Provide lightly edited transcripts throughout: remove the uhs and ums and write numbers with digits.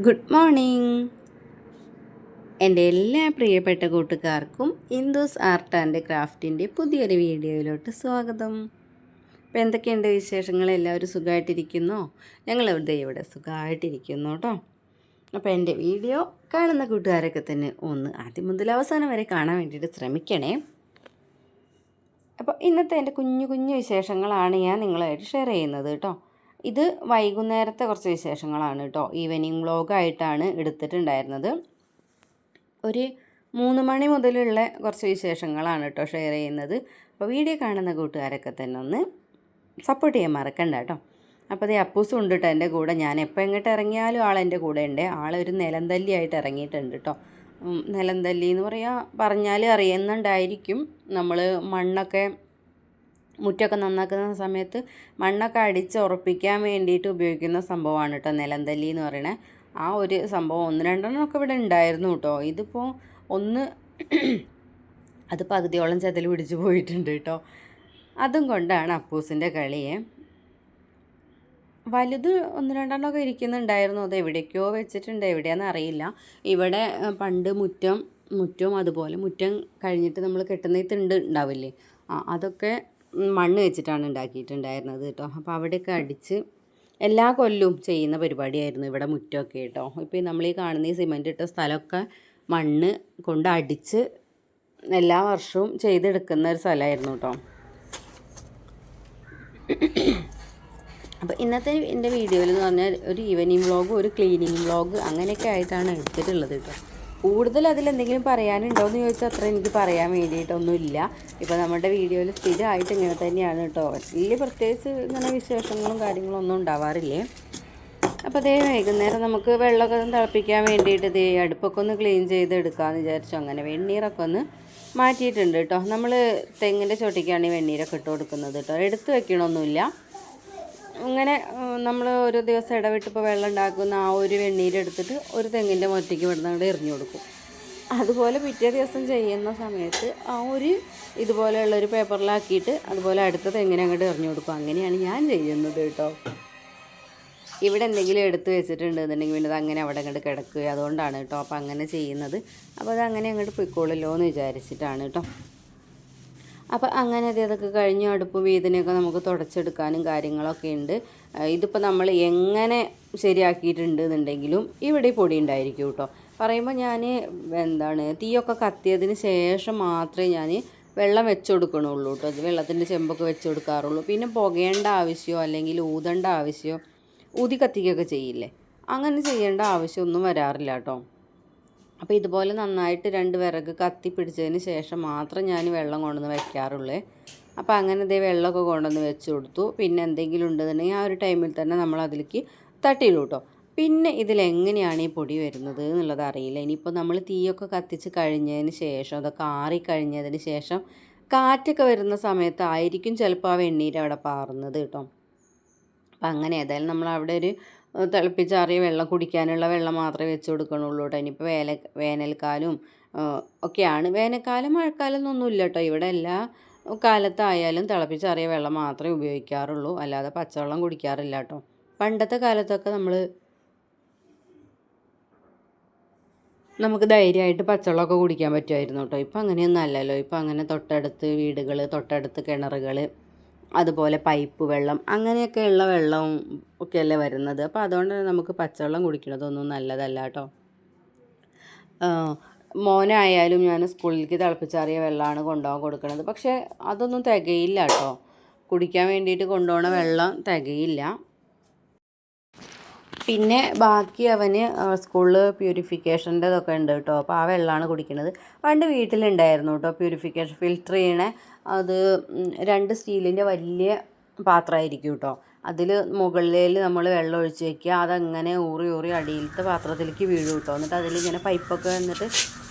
Good morning. എൻ്റെ എല്ലാ പ്രിയപ്പെട്ട കൂട്ടുകാർക്കും ഇന്ദുസ് ആർട്ട് ആൻഡ് ക്രാഫ്റ്റിൻ്റെ പുതിയൊരു വീഡിയോയിലോട്ട് സ്വാഗതം. അപ്പോൾ എന്തൊക്കെയുണ്ട് വിശേഷങ്ങൾ? എല്ലാവരും സുഖമായിട്ടിരിക്കുന്നോ? ഇവിടെ സുഖമായിട്ടിരിക്കുന്നു കേട്ടോ. അപ്പോൾ എൻ്റെ വീഡിയോ കാണുന്ന കൂട്ടുകാരൊക്കെ തന്നെ ഒന്ന് ആദ്യം മുതൽ അവസാനം വരെ കാണാൻ വേണ്ടിയിട്ട് ശ്രമിക്കണേ. അപ്പോൾ ഇന്നത്തെ എൻ്റെ കുഞ്ഞു കുഞ്ഞു വിശേഷങ്ങളാണ് ഞാൻ നിങ്ങളായിട്ട് ഷെയർ ചെയ്യുന്നത് കേട്ടോ. ഇത് വൈകുന്നേരത്തെ കുറച്ച് വിശേഷങ്ങളാണ് കേട്ടോ. ഈവനിങ് വ്ളോഗായിട്ടാണ് എടുത്തിട്ടുണ്ടായിരുന്നത്. ഒരു 3 മണി മുതലുള്ള കുറച്ച് വിശേഷങ്ങളാണ് കേട്ടോ ഷെയർ ചെയ്യുന്നത്. അപ്പോൾ വീഡിയോ കാണുന്ന കൂട്ടുകാരൊക്കെ തന്നെ ഒന്ന് സപ്പോർട്ട് ചെയ്യാൻ മറക്കണ്ട കേട്ടോ. അപ്പോൾ അത് അപ്പൂസും ഉണ്ട് കേട്ടോ എൻ്റെ കൂടെ. ഞാൻ എപ്പോൾ എങ്ങോട്ട് ഇറങ്ങിയാലും ആളെൻ്റെ കൂടെ ഉണ്ട്. ആളൊരു നിലന്തല്ലിയായിട്ട് ഇറങ്ങിയിട്ടുണ്ട് കേട്ടോ. നിലന്തല്ലി എന്ന് പറഞ്ഞാൽ അറിയുന്നുണ്ടായിരിക്കും. നമ്മൾ മണ്ണൊക്കെ മുറ്റമൊക്കെ നന്നാക്കുന്ന സമയത്ത് മണ്ണൊക്കെ അടിച്ചുറപ്പിക്കാൻ വേണ്ടിയിട്ട് ഉപയോഗിക്കുന്ന സംഭവമാണ് കേട്ടോ നിലന്തല്ലി എന്ന് പറയണേ. ആ ഒരു സംഭവം 1-2 ഒക്കെ ഇവിടെ ഉണ്ടായിരുന്നു കേട്ടോ. ഇതിപ്പോൾ അത് പകുതിയോളം ചെതൽ പിടിച്ച് പോയിട്ടുണ്ട് കേട്ടോ. അതും കൊണ്ടാണ് അപ്പൂസിൻ്റെ കളിയെ. വലുത് 1-2 ഒക്കെ ഇരിക്കുന്നുണ്ടായിരുന്നു. അത് എവിടേക്കോ വെച്ചിട്ടുണ്ട്, എവിടെയാണെന്ന് അറിയില്ല. ഇവിടെ പണ്ട് മുറ്റവും അതുപോലെ മുറ്റം കഴിഞ്ഞിട്ട് നമ്മൾ കെട്ടുന്ന തിണ്ട് ഉണ്ടാവില്ലേ, അതൊക്കെ മണ്ണ് വെച്ചിട്ടാണ് ഉണ്ടാക്കിയിട്ടുണ്ടായിരുന്നത് കേട്ടോ. അപ്പോൾ അവിടെയൊക്കെ അടിച്ച് എല്ലാ കൊല്ലവും ചെയ്യുന്ന പരിപാടിയായിരുന്നു ഇവിടെ മുറ്റമൊക്കെ കേട്ടോ. ഇപ്പോൾ നമ്മൾ ഈ കാണുന്ന ഈ സിമൻറ്റ് ഇട്ട സ്ഥലമൊക്കെ മണ്ണ് കൊണ്ട് അടിച്ച് എല്ലാ വർഷവും ചെയ്തെടുക്കുന്ന ഒരു സ്ഥലമായിരുന്നു കേട്ടോ. അപ്പോൾ ഇന്നത്തെ എൻ്റെ വീഡിയോയിൽ എന്ന് പറഞ്ഞാൽ ഒരു ഈവനിങ് വ്ളോഗ്, ഒരു ക്ലീനിങ് വ്ളോഗ് അങ്ങനെയൊക്കെ ആയിട്ടാണ് എടുത്തിട്ടുള്ളത് കേട്ടോ. കൂടുതൽ അതിലെന്തെങ്കിലും പറയാനുണ്ടോ എന്ന് ചോദിച്ചാൽ അത്ര എനിക്ക് പറയാൻ വേണ്ടിയിട്ടൊന്നുമില്ല. ഇപ്പോൾ നമ്മുടെ വീഡിയോയിൽ സ്ഥിരമായിട്ട് ഇങ്ങനെ തന്നെയാണ് കേട്ടോ. വലിയ പ്രത്യേകിച്ച് ഇങ്ങനെ വിശേഷങ്ങളും കാര്യങ്ങളും ഒന്നും ഉണ്ടാവാറില്ലേ. അപ്പോൾ അതേ വൈകുന്നേരം നമുക്ക് വെള്ളമൊക്കെ തിളപ്പിക്കാൻ വേണ്ടിയിട്ട് അടുപ്പൊക്കെ ഒന്ന് ക്ലീൻ ചെയ്തെടുക്കാമെന്ന് വിചാരിച്ചു. അങ്ങനെ വെണ്ണീറൊക്കെ ഒന്ന് മാറ്റിയിട്ടുണ്ട് കേട്ടോ. നമ്മൾ തെങ്ങിൻ്റെ ചോട്ടിക്കാണ് ഈ വെണ്ണീരൊക്കെ ഇട്ട് കൊടുക്കുന്നത് കേട്ടോ. എടുത്ത് വെക്കണമൊന്നുമില്ല. അങ്ങനെ നമ്മൾ ഒരു ദിവസം ഇടവിട്ടിപ്പോൾ വെള്ളം ഉണ്ടാക്കുന്ന ആ ഒരു വെണ്ണീരെടുത്തിട്ട് ഒരു തെങ്ങിൻ്റെ മുറ്റയ്ക്ക് ഇവിടുന്ന് അങ്ങോട്ട് എറിഞ്ഞു കൊടുക്കും. അതുപോലെ പിറ്റേ ദിവസം ചെയ്യുന്ന സമയത്ത് ആ ഒരു ഇതുപോലെയുള്ളൊരു പേപ്പറിലാക്കിയിട്ട് അതുപോലെ അടുത്ത തെങ്ങിനെ അങ്ങോട്ട് എറിഞ്ഞു കൊടുക്കും. അങ്ങനെയാണ് ഞാൻ ചെയ്യുന്നത് കേട്ടോ. ഇവിടെ എന്തെങ്കിലും എടുത്ത് വെച്ചിട്ടുണ്ടെന്നുണ്ടെങ്കിൽ പിന്നെ അത് അങ്ങനെ അവിടെ അങ്ങോട്ട് കിടക്കുക, അതുകൊണ്ടാണ് കേട്ടോ. അപ്പോൾ അങ്ങനെ ചെയ്യുന്നത്. അപ്പോൾ അത് അങ്ങനെ അങ്ങോട്ട് പൊയ്ക്കോളല്ലോ എന്ന് വിചാരിച്ചിട്ടാണ് കേട്ടോ. അപ്പോൾ അങ്ങനെ അതൊക്കെ കഴിഞ്ഞ് അടുപ്പും വീതിനെയൊക്കെ നമുക്ക് തുടച്ചെടുക്കാനും കാര്യങ്ങളൊക്കെ ഉണ്ട്. ഇതിപ്പോൾ നമ്മൾ എങ്ങനെ ശരിയാക്കിയിട്ടുണ്ട് എന്നുണ്ടെങ്കിലും ഇവിടെ പൊടി ഉണ്ടായിരിക്കും കേട്ടോ. പറയുമ്പോൾ ഞാൻ തീയൊക്കെ കത്തിയതിന് ശേഷം മാത്രമേ ഞാൻ വെള്ളം വെച്ച് കൊടുക്കണുള്ളൂ കേട്ടോ. വെള്ളത്തിൻ്റെ ചെമ്പൊക്കെ വെച്ച് കൊടുക്കാറുള്ളൂ. പിന്നെ പുകയേണ്ട ആവശ്യമോ അല്ലെങ്കിൽ ഊതേണ്ട ആവശ്യമോ, ഊതി കത്തിക്കുകയൊക്കെ ചെയ്യില്ലേ, അങ്ങനെ ചെയ്യേണ്ട ആവശ്യമൊന്നും വരാറില്ല കേട്ടോ. അപ്പോൾ ഇതുപോലെ നന്നായിട്ട് 2 വിറക് കത്തി പിടിച്ചതിന് ശേഷം മാത്രം ഞാൻ വെള്ളം കൊണ്ടുവന്ന് വയ്ക്കാറുള്ളൂ. അപ്പോൾ അങ്ങനെ വെള്ളമൊക്കെ കൊണ്ടുവന്ന് വെച്ച് കൊടുത്തു. പിന്നെ എന്തെങ്കിലും ഉണ്ടെന്നുണ്ടെങ്കിൽ ആ ഒരു ടൈമിൽ തന്നെ നമ്മൾ അതിലേക്ക് തട്ടിയിടും കേട്ടോ. പിന്നെ ഇതിലെങ്ങനെയാണ് ഈ പൊടി വരുന്നത് എന്നുള്ളത് അറിയില്ല. ഇനിയിപ്പോൾ നമ്മൾ തീയൊക്കെ കത്തിച്ച് കഴിഞ്ഞതിന് ശേഷം, അതൊക്കെ ആറിക്കഴിഞ്ഞതിന് ശേഷം കാറ്റൊക്കെ വരുന്ന സമയത്തായിരിക്കും ചിലപ്പോൾ ആ വെണ്ണീര് അവിടെ പാറുന്നത് കേട്ടോ. അപ്പം അങ്ങനെ ഏതായാലും നമ്മൾ അവിടെ ഒരു തിളപ്പിച്ചാറിയ വെള്ളം, കുടിക്കാനുള്ള വെള്ളം മാത്രമേ വെച്ച് കൊടുക്കണുള്ളൂ കേട്ടോ. ഇനിയിപ്പോൾ വേനൽക്കാലവും ഒക്കെയാണ്. വേനൽക്കാലം മഴക്കാലം എന്നൊന്നുമില്ല കേട്ടോ. ഇവിടെ എല്ലാ കാലത്തായാലും തിളപ്പിച്ചാറിയ വെള്ളം മാത്രമേ ഉപയോഗിക്കാറുള്ളൂ, അല്ലാതെ പച്ചവെള്ളം കുടിക്കാറില്ല കേട്ടോ. പണ്ടത്തെ കാലത്തൊക്കെ നമുക്ക് ധൈര്യമായിട്ട് പച്ചവെള്ളമൊക്കെ കുടിക്കാൻ പറ്റുമായിരുന്നു കേട്ടോ. ഇപ്പം അങ്ങനെയൊന്നും അല്ലല്ലോ. ഇപ്പം അങ്ങനെ തൊട്ടടുത്ത് വീടുകൾ, തൊട്ടടുത്ത് കിണറുകൾ, അതുപോലെ പൈപ്പ് വെള്ളം, അങ്ങനെയൊക്കെയുള്ള വെള്ളവും ഒക്കെയല്ലേ വരുന്നത്. അപ്പോൾ അതുകൊണ്ട് തന്നെ നമുക്ക് പച്ചവെള്ളം കുടിക്കണതൊന്നും നല്ലതല്ല കേട്ടോ. മോനായാലും ഞാൻ സ്കൂളിലേക്ക് തിളപ്പിച്ചാറിയ വെള്ളമാണ് കൊണ്ടുപോകാൻ കൊടുക്കുന്നത്. പക്ഷേ അതൊന്നും തികയില്ല കേട്ടോ. കുടിക്കാൻ വേണ്ടിയിട്ട് കൊണ്ടുപോകണ വെള്ളം തികയില്ല. പിന്നെ ബാക്കി അവന് സ്കൂളിൽ പ്യൂരിഫിക്കേഷൻ്റെ ഇതൊക്കെ ഉണ്ട് കേട്ടോ. അപ്പോൾ ആ വെള്ളമാണ് കുടിക്കുന്നത്. പണ്ട് വീട്ടിലുണ്ടായിരുന്നു കേട്ടോ പ്യൂരിഫിക്കേഷൻ ഫിൽറ്റർ ചെയ്യണേ. അത് 2 സ്റ്റീലിൻ്റെ വലിയ പാത്രമായിരിക്കും കേട്ടോ. അതിൽ മുകളിൽ നമ്മൾ വെള്ളം ഒഴിച്ച് വയ്ക്കുക. അതങ്ങനെ ഊറി അടിയിലത്തെ പാത്രത്തിലേക്ക് വീഴും കേട്ടോ. എന്നിട്ട് അതിലിങ്ങനെ പൈപ്പൊക്കെ വന്നിട്ട്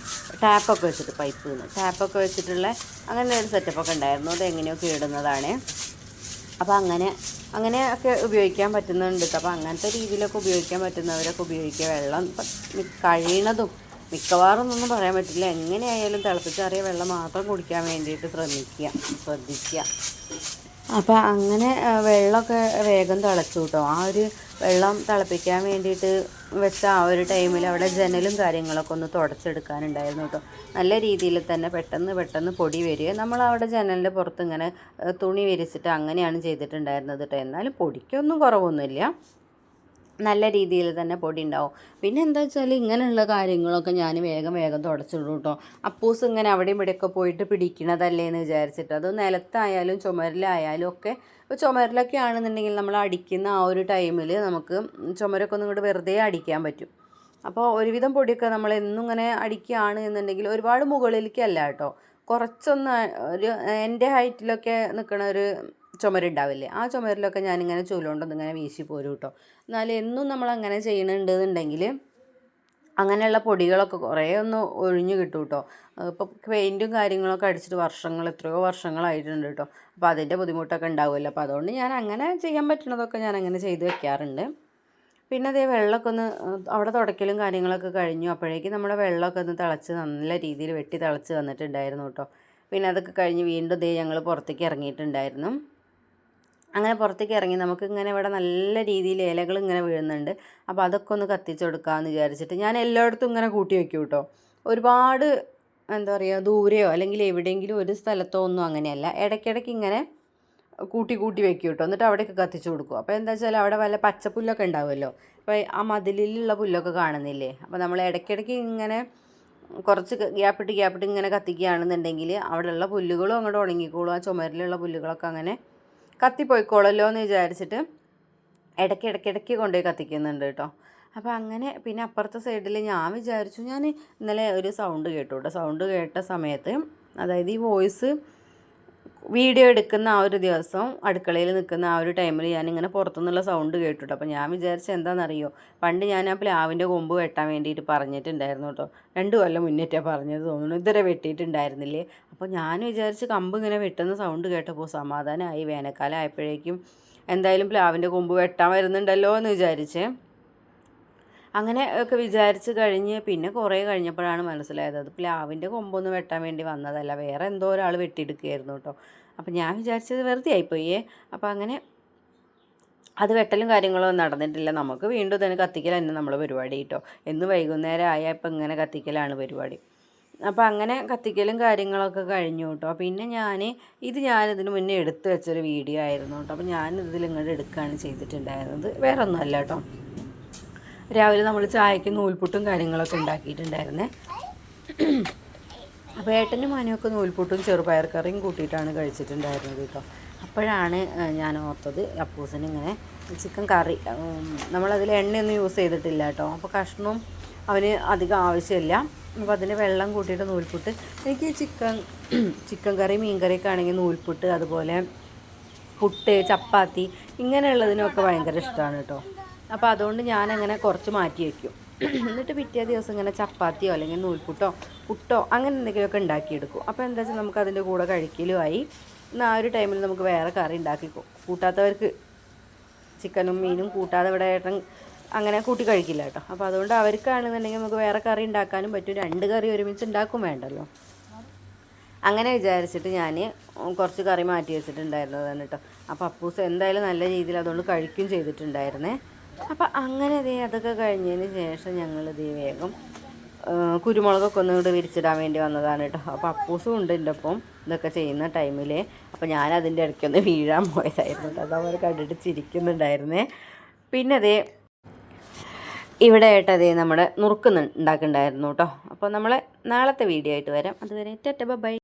ടാപ്പൊക്കെ വെച്ചിട്ടുള്ള അങ്ങനെ ഒരു സെറ്റപ്പൊക്കെ ഉണ്ടായിരുന്നു. അത് എങ്ങനെയൊക്കെ ഇടുന്നതാണ്. അപ്പോൾ അങ്ങനെയൊക്കെ ഉപയോഗിക്കാൻ പറ്റുന്നുണ്ട്. അപ്പോൾ അങ്ങനത്തെ രീതിയിലൊക്കെ ഉപയോഗിക്കാൻ പറ്റുന്നവരൊക്കെ ഉപയോഗിക്കുക വെള്ളം. കഴിയണതും മിക്കവാറും ഒന്നും പറയാൻ പറ്റില്ല. എങ്ങനെയായാലും തിളപ്പിച്ചാറിയ വെള്ളം മാത്രം കുടിക്കാൻ വേണ്ടിയിട്ട് ശ്രദ്ധിക്കുക. അപ്പോൾ അങ്ങനെ വെള്ളമൊക്കെ വേഗം തിളച്ചു കേട്ടോ. ആ ഒരു വെള്ളം തിളപ്പിക്കാൻ വേണ്ടിയിട്ട് വെച്ച ആ ഒരു ടൈമിൽ അവിടെ ജനലും കാര്യങ്ങളൊക്കെ ഒന്ന് തുടച്ചെടുക്കാനുണ്ടായിരുന്നു കേട്ടോ. നല്ല രീതിയിൽ തന്നെ പെട്ടെന്ന് പൊടി വരിക. നമ്മളവിടെ ജനലിൻ്റെ പുറത്ത് ഇങ്ങനെ തുണി വിരിച്ചിട്ട് അങ്ങനെയാണ് ചെയ്തിട്ടുണ്ടായിരുന്നത് കേട്ടോ. എന്നാലും പൊടിക്കൊന്നും കുറവൊന്നുമില്ല, നല്ല രീതിയിൽ തന്നെ പൊടി ഉണ്ടാവും. പിന്നെ എന്താ വെച്ചാൽ ഇങ്ങനെയുള്ള കാര്യങ്ങളൊക്കെ ഞാൻ വേഗം തുടച്ചിടും കേട്ടോ. അപ്പൂസ് ഇങ്ങനെ അവിടെയും ഇവിടെയൊക്കെ പോയിട്ട് പിടിക്കണതല്ലേ എന്ന് വിചാരിച്ചിട്ട്. അത് നിലത്തായാലും ചുമരിലായാലും ഒക്കെ. ഇപ്പോൾ ചുമരിലൊക്കെ ആണെന്നുണ്ടെങ്കിൽ നമ്മൾ അടിക്കുന്ന ആ ഒരു ടൈമിൽ നമുക്ക് ചുമരൊക്കെ ഒന്നും ഇങ്ങോട്ട് വെറുതെ അടിക്കാൻ പറ്റും. അപ്പോൾ ഒരുവിധം പൊടിയൊക്കെ നമ്മൾ എന്നും ഇങ്ങനെ അടിക്കുകയാണ് എന്നുണ്ടെങ്കിൽ ഒരുപാട് മുകളിലേക്കല്ല കേട്ടോ, കുറച്ചൊന്ന് ഒരു എൻ്റെ ഹൈറ്റിലൊക്കെ നിൽക്കണ ഒരു ചുമരുണ്ടാവില്ലേ, ആ ചുമരിലൊക്കെ ഞാനിങ്ങനെ ചൂലുകൊണ്ടൊന്നും ഇങ്ങനെ വീശി പോരും കേട്ടോ. എന്നാലും എന്നും നമ്മളങ്ങനെ ചെയ്യണുണ്ടെന്നുണ്ടെങ്കിൽ അങ്ങനെയുള്ള പൊടികളൊക്കെ കുറേ ഒന്ന് ഒഴിഞ്ഞു കിട്ടും കേട്ടോ. ഇപ്പോൾ പെയിൻറ്റും കാര്യങ്ങളൊക്കെ അടിച്ചിട്ട് എത്രയോ വർഷങ്ങളായിട്ടുണ്ട് കേട്ടോ. അപ്പോൾ അതിൻ്റെ ബുദ്ധിമുട്ടൊക്കെ ഉണ്ടാവുമല്ലോ. അപ്പോൾ അതുകൊണ്ട് ഞാൻ അങ്ങനെ ചെയ്യാൻ പറ്റുന്നതൊക്കെ ഞാൻ അങ്ങനെ ചെയ്ത് വെക്കാറുണ്ട്. പിന്നെ അതേ വെള്ളമൊക്കെ ഒന്ന് അവിടെ തുടയ്ക്കലും കാര്യങ്ങളൊക്കെ കഴിഞ്ഞു. അപ്പോഴേക്കും നമ്മുടെ വെള്ളമൊക്കെ ഒന്ന് തിളച്ച് നല്ല രീതിയിൽ വെട്ടി തിളച്ച് വന്നിട്ടുണ്ടായിരുന്നു കേട്ടോ. പിന്നെ അതൊക്കെ കഴിഞ്ഞ് വീണ്ടും ഞങ്ങൾ പുറത്തേക്ക് ഇറങ്ങിയിട്ടുണ്ടായിരുന്നു. അങ്ങനെ പുറത്തേക്ക് ഇറങ്ങി നമുക്കിങ്ങനെ ഇവിടെ നല്ല രീതിയിൽ ഇലകൾ ഇങ്ങനെ വീഴുന്നുണ്ട്. അപ്പോൾ അതൊക്കെ ഒന്ന് കത്തിച്ച് കൊടുക്കാമെന്ന് വിചാരിച്ചിട്ട് ഞാൻ എല്ലായിടത്തും ഇങ്ങനെ കൂട്ടി വയ്ക്കും കേട്ടോ. ഒരുപാട് എന്താ പറയുക ദൂരെയോ അല്ലെങ്കിൽ എവിടെയെങ്കിലും ഒരു സ്ഥലത്തോ ഒന്നും അങ്ങനെയല്ല, ഇടയ്ക്കിടയ്ക്ക് ഇങ്ങനെ കൂട്ടി വെക്കും കേട്ടോ. എന്നിട്ട് അവിടെയൊക്കെ കത്തിച്ച് കൊടുക്കും. അപ്പോൾ എന്താ വെച്ചാൽ അവിടെ വല്ല പച്ചപ്പുല്ലൊക്കെ ഉണ്ടാവുമല്ലോ, അപ്പോൾ ആ മതിലിലുള്ള പുല്ലൊക്കെ കാണുന്നില്ലേ, അപ്പോൾ നമ്മൾ ഇടയ്ക്കിടയ്ക്ക് ഇങ്ങനെ കുറച്ച് ഗ്യാപ്പിട്ട് ഇങ്ങനെ കത്തിക്കുകയാണെന്നുണ്ടെങ്കിൽ അവിടെയുള്ള പുല്ലുകളും അങ്ങോട്ട് ഉണങ്ങിക്കോളും. ആ ചുമരിലുള്ള പുല്ലുകളൊക്കെ അങ്ങനെ കത്തിപ്പോയിക്കോളല്ലോ എന്ന് വിചാരിച്ചിട്ട് ഇടയ്ക്കിടയ്ക്ക് കൊണ്ടുപോയി കത്തിക്കുന്നുണ്ട് കേട്ടോ. അപ്പോൾ അങ്ങനെ പിന്നെ അപ്പുറത്തെ സൈഡിൽ ഞാൻ വിചാരിച്ചു, ഞാൻ ഇന്നലെ ഒരു സൗണ്ട് കേട്ടു കേട്ടോ. സൗണ്ട് കേട്ട സമയത്ത്, അതായത് ഈ വോയിസ് വീഡിയോ എടുക്കുന്ന ആ ഒരു ദിവസം അടുക്കളയിൽ നിൽക്കുന്ന ആ ഒരു ടൈമിൽ ഞാനിങ്ങനെ പുറത്തുനിന്നുള്ള സൗണ്ട് കേട്ടിട്ടോ. അപ്പോൾ ഞാൻ വിചാരിച്ചത് എന്താണെന്നറിയോ, പണ്ട് ഞാൻ ആ പ്ലാവിൻ്റെ കൊമ്പ് വെട്ടാൻ വേണ്ടിയിട്ട് പറഞ്ഞിട്ടുണ്ടായിരുന്നു കേട്ടോ. 2 കൊല്ലം മുന്നേറ്റാണ് പറഞ്ഞത് തോന്നുന്നു, ഇതുവരെ വെട്ടിയിട്ടുണ്ടായിരുന്നില്ലേ. അപ്പോൾ ഞാൻ വിചാരിച്ച് കമ്പ് ഇങ്ങനെ വെട്ടുന്ന സൗണ്ട് കേട്ടപ്പോൾ സമാധാനമായി. വേനൽക്കാലം ആയപ്പോഴേക്കും എന്തായാലും പ്ലാവിൻ്റെ കൊമ്പ് വെട്ടാൻ വരുന്നുണ്ടല്ലോ എന്ന് വിചാരിച്ചേ. അങ്ങനെ ഒക്കെ വിചാരിച്ച് കഴിഞ്ഞ് പിന്നെ കുറേ കഴിഞ്ഞപ്പോഴാണ് മനസ്സിലായത് അത് പ്ലാവിൻ്റെ കൊമ്പൊന്നും വെട്ടാൻ വേണ്ടി വന്നതല്ല, വേറെ എന്തോ ഒരാൾ വെട്ടിയെടുക്കുകയായിരുന്നു കേട്ടോ. അപ്പോൾ ഞാൻ വിചാരിച്ചത് വെറുതെ ആയിപ്പോയേ. അപ്പോൾ അങ്ങനെ അത് വെട്ടലും കാര്യങ്ങളൊന്നും നടന്നിട്ടില്ല. നമുക്ക് വീണ്ടും ഇതിന് കത്തിക്കൽ തന്നെ നമ്മളെ പരിപാടി കേട്ടോ. എന്ന് വൈകുന്നേരം ആയാൽ ഇപ്പം ഇങ്ങനെ കത്തിക്കലാണ് പരിപാടി. അപ്പോൾ അങ്ങനെ കത്തിക്കലും കാര്യങ്ങളൊക്കെ കഴിഞ്ഞു കേട്ടോ. പിന്നെ ഞാനിതിന് മുന്നേ എടുത്തു വെച്ചൊരു വീഡിയോ ആയിരുന്നു കേട്ടോ. അപ്പോൾ ഞാനിതിൽ ഇങ്ങോട്ട് എടുക്കുകയാണ് ചെയ്തിട്ടുണ്ടായിരുന്നത്, വേറെ ഒന്നുമല്ല കേട്ടോ. രാവിലെ നമ്മൾ ചായക്ക് നൂൽപുട്ടും കാര്യങ്ങളൊക്കെ ഉണ്ടാക്കിയിട്ടുണ്ടായിരുന്നേ. അപ്പോൾ ഏട്ടനും മനയൊക്കെ നൂൽപുട്ടും ചെറുപയർ കറിയും കൂട്ടിയിട്ടാണ് കഴിച്ചിട്ടുണ്ടായിരുന്നത് കേട്ടോ. അപ്പോഴാണ് ഞാൻ ഓർത്തത് അപ്പൂസിന് ഇങ്ങനെ ചിക്കൻ കറി, നമ്മളതിൽ എണ്ണയൊന്നും യൂസ് ചെയ്തിട്ടില്ല കേട്ടോ. അപ്പോൾ കഷ്ണവും അവന് അധികം ആവശ്യമില്ല. അപ്പോൾ അതിന് വെള്ളം കൂട്ടിയിട്ട് നൂൽപുട്ട്, എനിക്ക് ചിക്കൻ കറി മീൻ കറിയൊക്കെ ആണെങ്കിൽ നൂൽപുട്ട്, അതുപോലെ പുട്ട്, ചപ്പാത്തി ഇങ്ങനെയുള്ളതിനൊക്കെ ഭയങ്കര ഇഷ്ടമാണ് കേട്ടോ. അപ്പോൾ അതുകൊണ്ട് ഞാനങ്ങനെ കുറച്ച് മാറ്റി വയ്ക്കും. എന്നിട്ട് പിറ്റേ ദിവസം ഇങ്ങനെ ചപ്പാത്തിയോ അല്ലെങ്കിൽ പുട്ടോ അങ്ങനെ എന്തെങ്കിലുമൊക്കെ ഉണ്ടാക്കിയെടുക്കും. അപ്പോൾ എന്താ വെച്ചാൽ നമുക്ക് അതിൻ്റെ കൂടെ കഴിക്കലുമായി. എന്നാൽ ആ ഒരു ടൈമിൽ നമുക്ക് വേറെ കറി കൂട്ടാത്തവർക്ക് ചിക്കനും മീനും കൂട്ടാതെ ഇവിടെ ഏട്ടൻ അങ്ങനെ കൂട്ടി കഴിക്കില്ല കേട്ടോ. അപ്പോൾ അതുകൊണ്ട് അവർക്കാണെന്നുണ്ടെങ്കിൽ നമുക്ക് വേറെ കറി ഉണ്ടാക്കാനും പറ്റും, 2 കറി ഒരുമിച്ച് ഉണ്ടാക്കും വേണ്ടല്ലോ. അങ്ങനെ വിചാരിച്ചിട്ട് ഞാൻ കുറച്ച് കറി മാറ്റി വെച്ചിട്ടുണ്ടായിരുന്നതാണ് കേട്ടോ. അപ്പോൾ അപ്പൂസ് എന്തായാലും നല്ല രീതിയിൽ അതുകൊണ്ട് കഴിക്കുകയും ചെയ്തിട്ടുണ്ടായിരുന്നേ. അപ്പോൾ അങ്ങനെ അതൊക്കെ കഴിഞ്ഞതിന് ശേഷം ഞങ്ങൾ വേഗം കുരുമുളകൊക്കെ ഒന്നുകൂടെ വിരിച്ചിടാൻ വേണ്ടി വന്നതാണ് കേട്ടോ. അപ്പോൾ അപ്പൂസും ഉണ്ട് എൻ്റെ ഒപ്പം ഇതൊക്കെ ചെയ്യുന്ന ടൈമിൽ. അപ്പോൾ ഞാൻ അതിൻ്റെ ഇടയ്ക്കൊന്ന് വീഴാൻ പോയതായിരുന്നു കേട്ടോ. അത് അവർ കണ്ടിട്ട് ചിരിക്കുന്നുണ്ടായിരുന്നേ. പിന്നെ ഇവിടെ ആയിട്ട് നമ്മുടെ നുറുക്ക് ഉണ്ടാക്കുന്നുണ്ടായിരുന്നു കേട്ടോ. അപ്പോൾ നമ്മളെ നാളത്തെ വീഡിയോ ആയിട്ട് വരാം. അതുവരെ ബൈ.